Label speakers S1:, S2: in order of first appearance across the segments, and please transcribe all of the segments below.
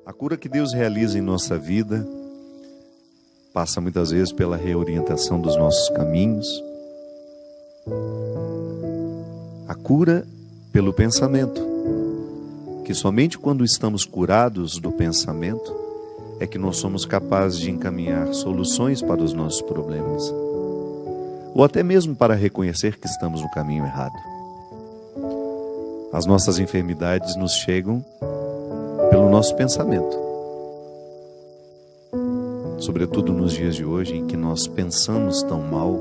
S1: A cura que Deus realiza em nossa vida passa muitas vezes pela reorientação dos nossos caminhos. A cura pelo pensamento, que somente quando estamos curados do pensamento é que nós somos capazes de encaminhar soluções para os nossos problemas, ou até mesmo para reconhecer que estamos no caminho errado. As nossas enfermidades nos chegam pelo nosso pensamento, sobretudo nos dias de hoje em que nós pensamos tão mal,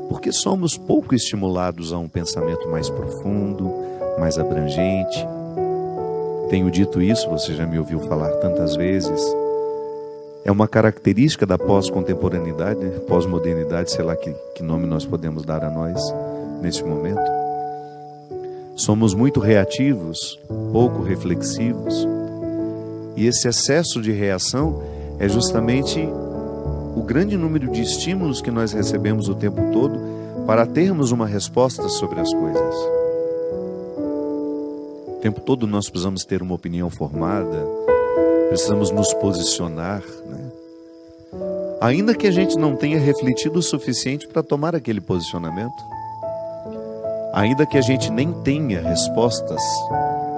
S1: porque somos pouco estimulados a um pensamento mais profundo, mais abrangente. Tenho dito isso, você já me ouviu falar tantas vezes. É uma característica da pós-contemporaneidade, pós-modernidade, sei lá que nome nós podemos dar a nós neste momento. Somos muito reativos, pouco reflexivos, e esse excesso de reação é justamente o grande número de estímulos que nós recebemos o tempo todo para termos uma resposta sobre as coisas. O tempo todo nós precisamos ter uma opinião formada, precisamos nos posicionar, né? Ainda que a gente não tenha refletido o suficiente para tomar aquele posicionamento, ainda que a gente nem tenha respostas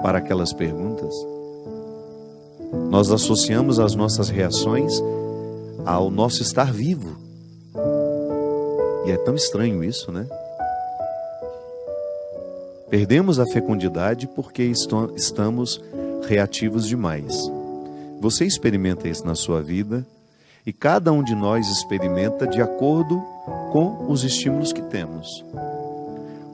S1: para aquelas perguntas, nós associamos as nossas reações ao nosso estar vivo. E é tão estranho isso, né? Perdemos a fecundidade porque estamos reativos demais. Você experimenta isso na sua vida e cada um de nós experimenta de acordo com os estímulos que temos.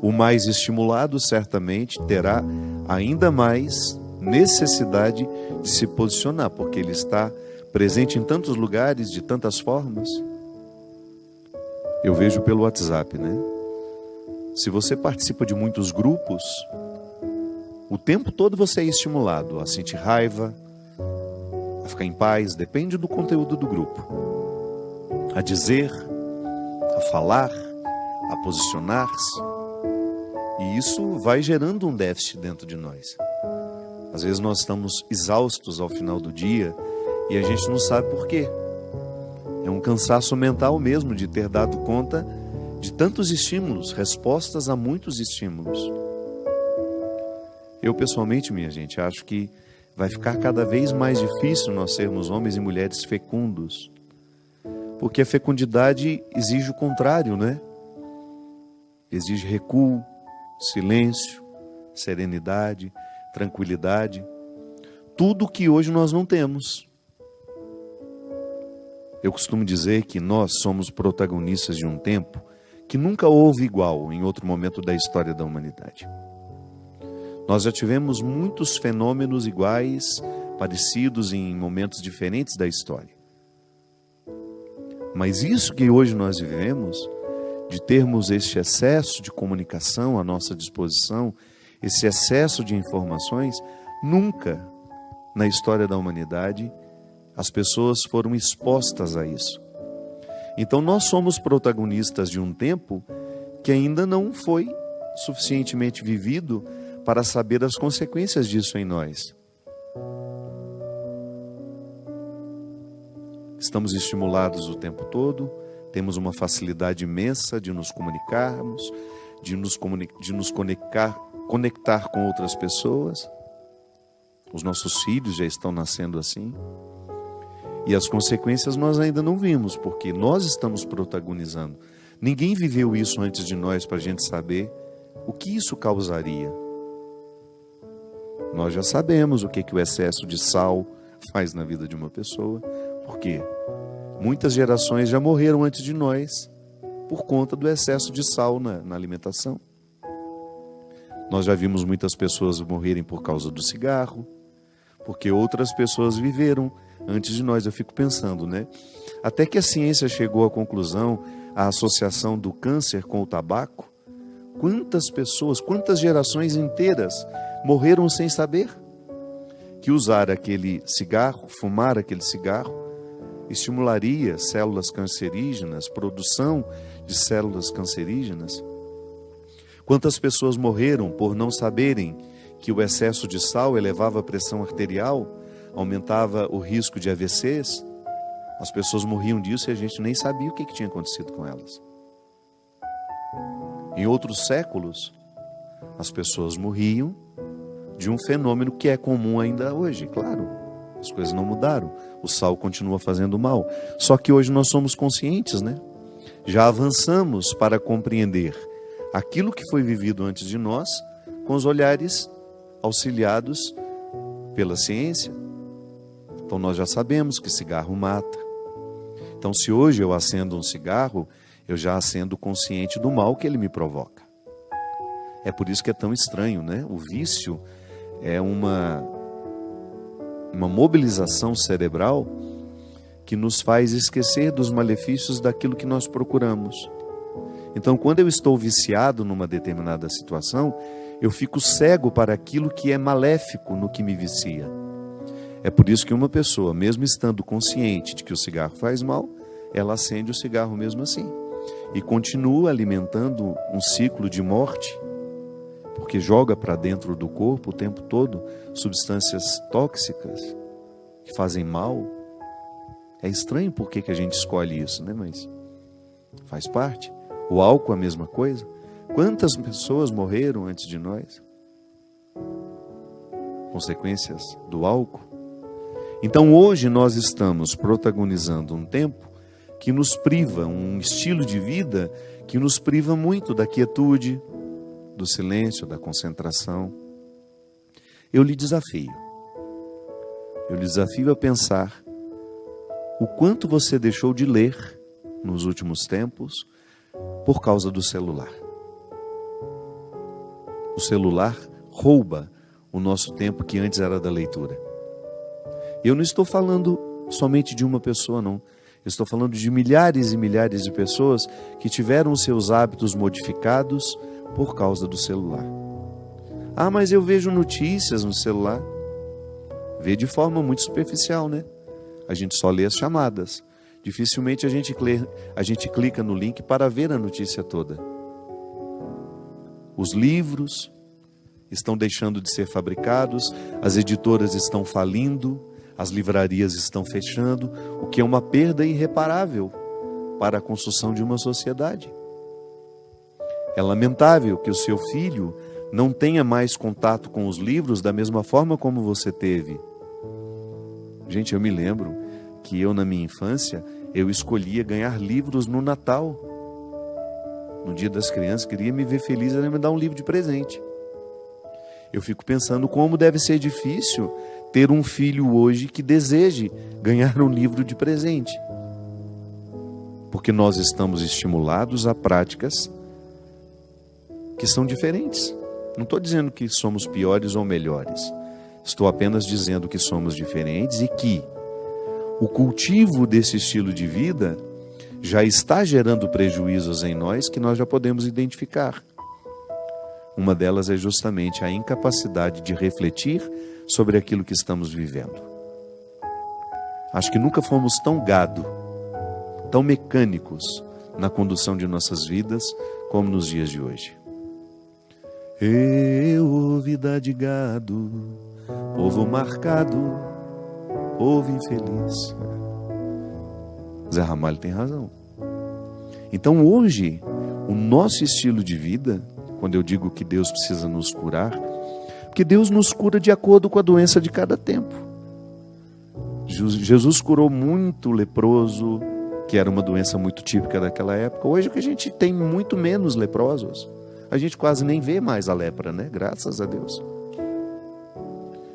S1: O mais estimulado certamente terá ainda mais necessidade de se posicionar, porque ele está presente em tantos lugares, de tantas formas. Eu vejo pelo WhatsApp, né? Se você participa de muitos grupos, o tempo todo você é estimulado a sentir raiva, a ficar em paz, depende do conteúdo do grupo, a dizer, a falar, a posicionar-se. E isso vai gerando um déficit dentro de nós. Às vezes nós estamos exaustos ao final do dia e a gente não sabe por quê. É um cansaço mental mesmo de ter dado conta de tantos estímulos, respostas a muitos estímulos. Eu pessoalmente, minha gente, acho que vai ficar cada vez mais difícil nós sermos homens e mulheres fecundos. Porque a fecundidade exige o contrário, né? Exige recuo, silêncio, serenidade, tranquilidade, tudo que hoje nós não temos. Eu costumo dizer que nós somos protagonistas de um tempo que nunca houve igual em outro momento da história da humanidade. Nós já tivemos muitos fenômenos iguais, parecidos em momentos diferentes da história. Mas isso que hoje nós vivemos, de termos este excesso de comunicação à nossa disposição, esse excesso de informações, nunca na história da humanidade as pessoas foram expostas a isso. Então nós somos protagonistas de um tempo que ainda não foi suficientemente vivido para saber as consequências disso em nós. Estamos estimulados o tempo todo, temos uma facilidade imensa de nos comunicarmos, de nos conectar com outras pessoas. Os nossos filhos já estão nascendo assim. E as consequências nós ainda não vimos, porque nós estamos protagonizando. Ninguém viveu isso antes de nós para a gente saber o que isso causaria. Nós já sabemos o que o excesso de sal faz na vida de uma pessoa. Por quê? Muitas gerações já morreram antes de nós por conta do excesso de sal na alimentação. Nós já vimos muitas pessoas morrerem por causa do cigarro, porque outras pessoas viveram antes de nós. Eu fico pensando, né? Até que a ciência chegou à conclusão, a associação do câncer com o tabaco, quantas pessoas, quantas gerações inteiras morreram sem saber que usar aquele cigarro, fumar aquele cigarro, estimularia células cancerígenas, produção de células cancerígenas. Quantas pessoas morreram por não saberem que o excesso de sal elevava a pressão arterial, aumentava o risco de AVCs, as pessoas morriam disso e a gente nem sabia o que tinha acontecido com elas. Em outros séculos, as pessoas morriam de um fenômeno que é comum ainda hoje, claro. As coisas não mudaram, o sal continua fazendo mal. Só que hoje nós somos conscientes, né? Já avançamos para compreender aquilo que foi vivido antes de nós, com os olhares auxiliados pela ciência. Então nós já sabemos que cigarro mata. Então se hoje eu acendo um cigarro, eu já acendo consciente do mal que ele me provoca. É por isso que é tão estranho, né? O vício é uma mobilização cerebral que nos faz esquecer dos malefícios daquilo que nós procuramos. Então, quando eu estou viciado numa determinada situação, eu fico cego para aquilo que é maléfico no que me vicia. É por isso que uma pessoa, mesmo estando consciente de que o cigarro faz mal, ela acende o cigarro mesmo assim. E continua alimentando um ciclo de morte, porque joga para dentro do corpo o tempo todo substâncias tóxicas que fazem mal. É estranho porque que a gente escolhe isso, né? Mas faz parte. O álcool é a mesma coisa. Quantas pessoas morreram antes de nós? Consequências do álcool. Então hoje nós estamos protagonizando um tempo que nos priva, um estilo de vida que nos priva muito da quietude, do silêncio, da concentração. Eu lhe desafio a pensar o quanto você deixou de ler nos últimos tempos por causa do celular. O celular rouba o nosso tempo que antes era da leitura. Eu não estou falando somente de uma pessoa, não. Eu estou falando de milhares e milhares de pessoas que tiveram seus hábitos modificados por causa do celular. Ah, mas eu vejo notícias no celular. Vê de forma muito superficial, né? A gente só lê as chamadas. Dificilmente a gente clica no link para ver a notícia toda. Os livros estão deixando de ser fabricados, as editoras estão falindo, as livrarias estão fechando, o que é uma perda irreparável para a construção de uma sociedade. É lamentável que o seu filho não tenha mais contato com os livros da mesma forma como você teve. Gente, eu me lembro que eu, na minha infância, eu escolhia ganhar livros no Natal. No Dia das Crianças, queria me ver feliz, era me dar um livro de presente. Eu fico pensando como deve ser difícil ter um filho hoje que deseje ganhar um livro de presente. Porque nós estamos estimulados a práticas que são diferentes. Não estou dizendo que somos piores ou melhores. Estou apenas dizendo que somos diferentes e que o cultivo desse estilo de vida já está gerando prejuízos em nós que nós já podemos identificar. Uma delas é justamente a incapacidade de refletir sobre aquilo que estamos vivendo. Acho que nunca fomos tão gado, tão mecânicos na condução de nossas vidas como nos dias de hoje. Eu, vida de gado, povo marcado, povo infeliz. Zé Ramalho tem razão. Então hoje, o nosso estilo de vida, quando eu digo que Deus precisa nos curar, porque Deus nos cura de acordo com a doença de cada tempo. Jesus curou muito leproso, que era uma doença muito típica daquela época. Hoje que a gente tem muito menos leprosos. A gente quase nem vê mais a lepra, né? Graças a Deus.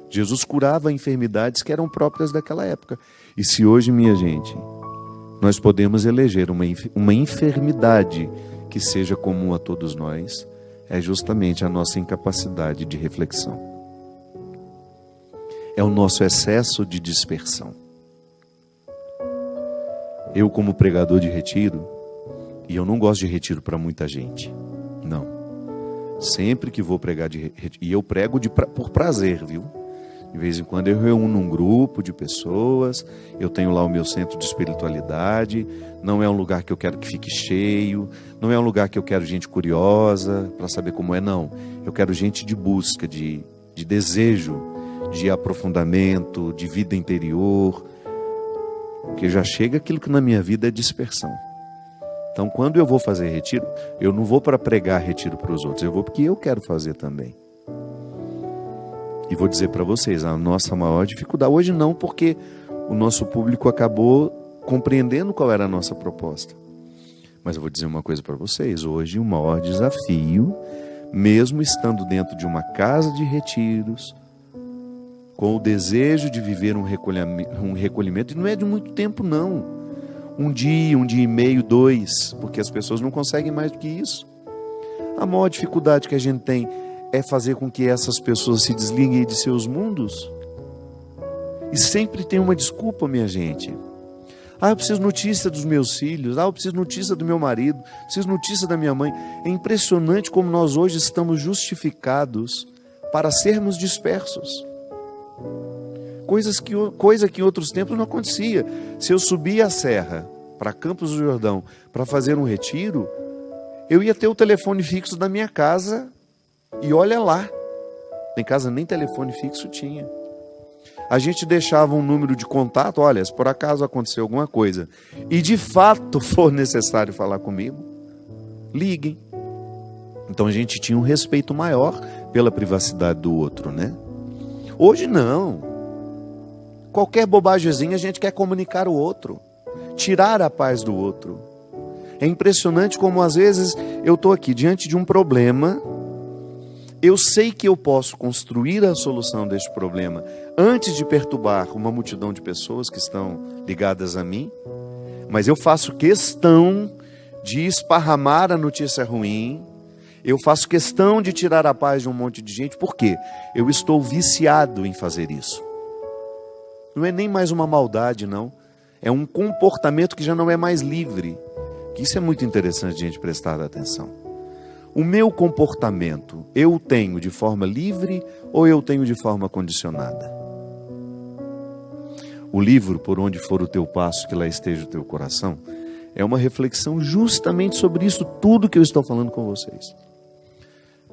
S1: Jesus curava enfermidades que eram próprias daquela época. E se hoje, minha gente, nós podemos eleger uma enfermidade que seja comum a todos nós, é justamente a nossa incapacidade de reflexão. É o nosso excesso de dispersão. Eu, como pregador de retiro, e eu não gosto de retiro para muita gente, não. Sempre que vou pregar de retiro, e eu prego por prazer, viu? De vez em quando eu reúno um grupo de pessoas, eu tenho lá o meu centro de espiritualidade, não é um lugar que eu quero que fique cheio, não é um lugar que eu quero gente curiosa para saber como é, não. Eu quero gente de busca, de desejo, de aprofundamento, de vida interior, porque já chega aquilo que na minha vida é dispersão. Então, quando eu vou fazer retiro, eu não vou para pregar retiro para os outros, eu vou porque eu quero fazer também. E vou dizer para vocês, a nossa maior dificuldade, hoje não, porque o nosso público acabou compreendendo qual era a nossa proposta. Mas eu vou dizer uma coisa para vocês, hoje o maior desafio, mesmo estando dentro de uma casa de retiros, com o desejo de viver um recolhimento, e não é de muito tempo não, um dia e meio, 2, porque as pessoas não conseguem mais do que isso. A maior dificuldade que a gente tem é fazer com que essas pessoas se desliguem de seus mundos. E sempre tem uma desculpa, minha gente. Eu preciso notícia dos meus filhos, eu preciso notícia do meu marido, preciso notícia da minha mãe. É impressionante como nós hoje estamos justificados para sermos dispersos. Coisa que em outros tempos não acontecia. Se eu subia a serra para Campos do Jordão para fazer um retiro, eu ia ter o telefone fixo da minha casa e olha lá. Em casa nem telefone fixo tinha. A gente deixava um número de contato, olha, se por acaso acontecer alguma coisa e de fato for necessário falar comigo, liguem. Então a gente tinha um respeito maior pela privacidade do outro, né? Hoje não. Qualquer bobagemzinha a gente quer comunicar o outro, tirar a paz do outro. É impressionante como às vezes eu estou aqui diante de um problema, eu sei que eu posso construir a solução deste problema antes de perturbar uma multidão de pessoas que estão ligadas a mim, mas eu faço questão de esparramar a notícia ruim, eu faço questão de tirar a paz de um monte de gente, por quê? Eu estou viciado em fazer isso. Não é nem mais uma maldade, não. É um comportamento que já não é mais livre. Isso é muito interessante a gente prestar atenção. O meu comportamento, eu o tenho de forma livre ou eu tenho de forma condicionada? O livro, Por Onde For o Teu Passo, Que Lá Esteja o Teu Coração, é uma reflexão justamente sobre isso tudo que eu estou falando com vocês.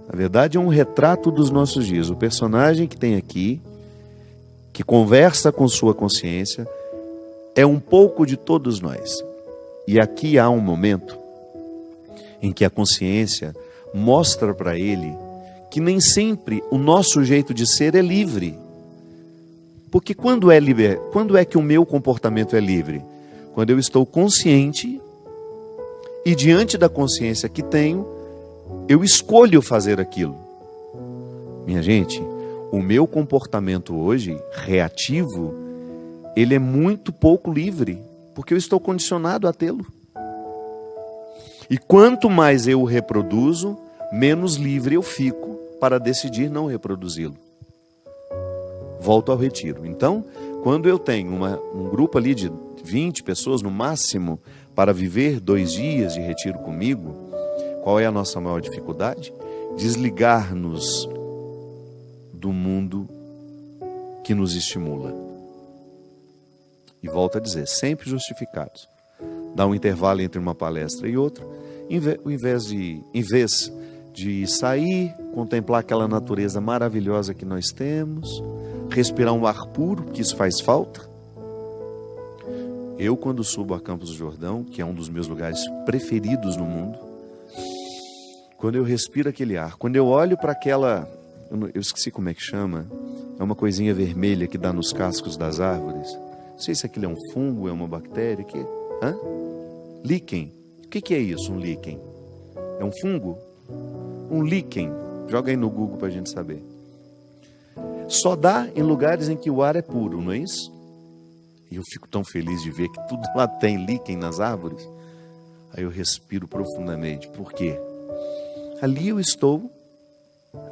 S1: Na verdade, é um retrato dos nossos dias. O personagem que tem aqui, que conversa com sua consciência, é um pouco de todos nós. E aqui há um momento em que a consciência mostra para ele que nem sempre o nosso jeito de ser é livre. Porque quando é que o meu comportamento é livre? Quando eu estou consciente e diante da consciência que tenho, eu escolho fazer aquilo. Minha gente, o meu comportamento hoje, reativo, ele é muito pouco livre, porque eu estou condicionado a tê-lo. E quanto mais eu o reproduzo, menos livre eu fico para decidir não reproduzi-lo. Volto ao retiro. Então, quando eu tenho um grupo ali de 20 pessoas no máximo para viver 2 dias de retiro comigo, qual é a nossa maior dificuldade? Desligar-nos do mundo que nos estimula. E volto a dizer, sempre justificados. Dá um intervalo entre uma palestra e outra, em vez de sair, contemplar aquela natureza maravilhosa que nós temos, respirar um ar puro, que isso faz falta. Eu, quando subo a Campos do Jordão, que é um dos meus lugares preferidos no mundo, quando eu respiro aquele ar, quando eu olho para aquela, eu esqueci como é que chama, é uma coisinha vermelha que dá nos cascos das árvores. Não sei se aquilo é um fungo, é uma bactéria, que líquen. O que é isso, um líquen? É um fungo? Um líquen. Joga aí no Google para a gente saber. Só dá em lugares em que o ar é puro, não é isso? E eu fico tão feliz de ver que tudo lá tem líquen nas árvores. Aí eu respiro profundamente. Por quê? Ali eu estou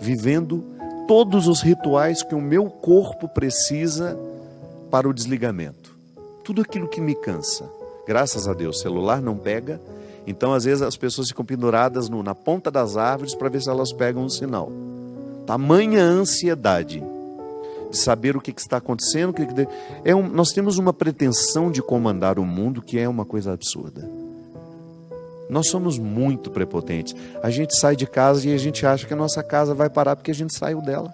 S1: vivendo todos os rituais que o meu corpo precisa para o desligamento. Tudo aquilo que me cansa. Graças a Deus, o celular não pega. Então, às vezes, as pessoas ficam penduradas na ponta das árvores para ver se elas pegam um sinal. Tamanha ansiedade de saber o que está acontecendo. Nós temos uma pretensão de comandar o mundo que é uma coisa absurda. Nós somos muito prepotentes. A gente sai de casa e a gente acha que a nossa casa vai parar porque a gente saiu dela.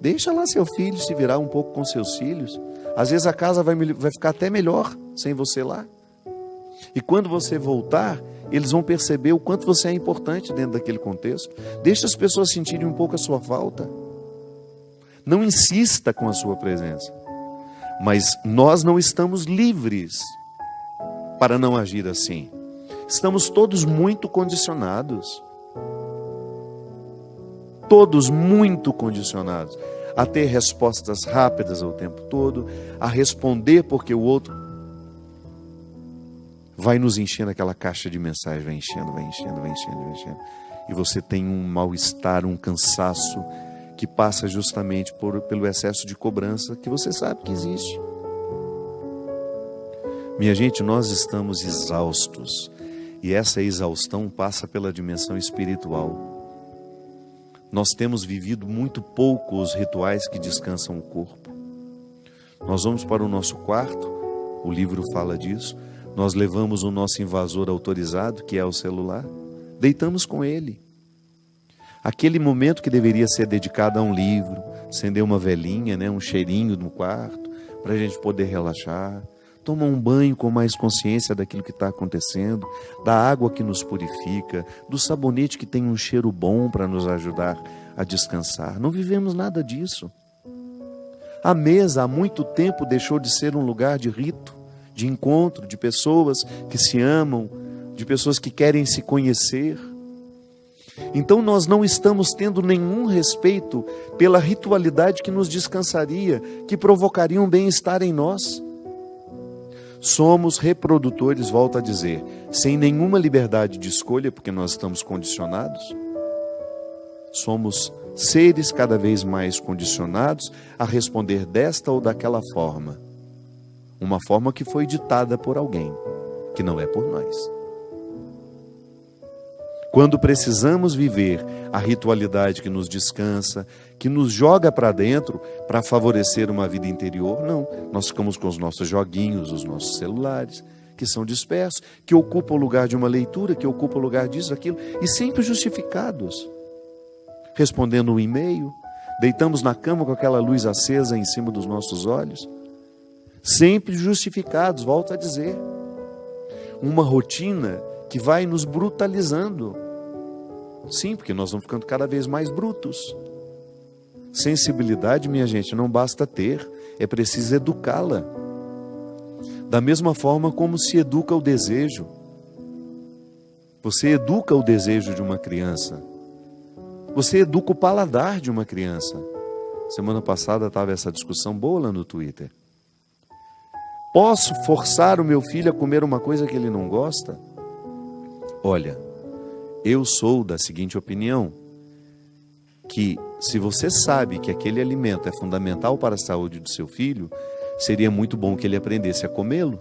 S1: Deixa lá seu filho se virar um pouco com seus filhos. Às vezes a casa vai ficar até melhor sem você lá. E quando você voltar, eles vão perceber o quanto você é importante dentro daquele contexto. Deixa as pessoas sentirem um pouco a sua falta. Não insista com a sua presença. Mas nós não estamos livres para não agir assim. Estamos todos muito condicionados. Todos muito condicionados a ter respostas rápidas o tempo todo, a responder porque o outro vai nos enchendo aquela caixa de mensagem, vai enchendo, vai enchendo, vai enchendo, vai enchendo. E você tem um mal-estar, um cansaço que passa justamente pelo excesso de cobrança que você sabe que existe. Minha gente, nós estamos exaustos e essa exaustão passa pela dimensão espiritual. Nós temos vivido muito pouco os rituais que descansam o corpo. Nós vamos para o nosso quarto, o livro fala disso, nós levamos o nosso invasor autorizado, que é o celular, deitamos com ele. Aquele momento que deveria ser dedicado a um livro, acender uma velinha, um cheirinho no quarto, para a gente poder relaxar, tomar um banho com mais consciência daquilo que está acontecendo, da água que nos purifica, do sabonete que tem um cheiro bom para nos ajudar a descansar. Não vivemos nada disso. A mesa há muito tempo deixou de ser um lugar de rito, de encontro, de pessoas que se amam, de pessoas que querem se conhecer. Então nós não estamos tendo nenhum respeito pela ritualidade que nos descansaria, que provocaria um bem-estar em nós. Somos reprodutores, volto a dizer, sem nenhuma liberdade de escolha, porque nós estamos condicionados. Somos seres cada vez mais condicionados a responder desta ou daquela forma. Uma forma que foi ditada por alguém, que não é por nós. Quando precisamos viver a ritualidade que nos descansa, que nos joga para dentro para favorecer uma vida interior, não. Nós ficamos com os nossos joguinhos, os nossos celulares, que são dispersos, que ocupam o lugar de uma leitura, que ocupam o lugar disso, aquilo, e sempre justificados. Respondendo um e-mail, deitamos na cama com aquela luz acesa em cima dos nossos olhos, sempre justificados, volto a dizer. Uma rotina que vai nos brutalizando. Sim, porque nós vamos ficando cada vez mais brutos. Sensibilidade, minha gente, não basta ter, é preciso educá-la. Da mesma forma como se educa o desejo. Você educa o desejo de uma criança. Você educa o paladar de uma criança. Semana passada estava essa discussão boa lá no Twitter. Posso forçar o meu filho a comer uma coisa que ele não gosta? Olha, eu sou da seguinte opinião, que se você sabe que aquele alimento é fundamental para a saúde do seu filho, seria muito bom que ele aprendesse a comê-lo.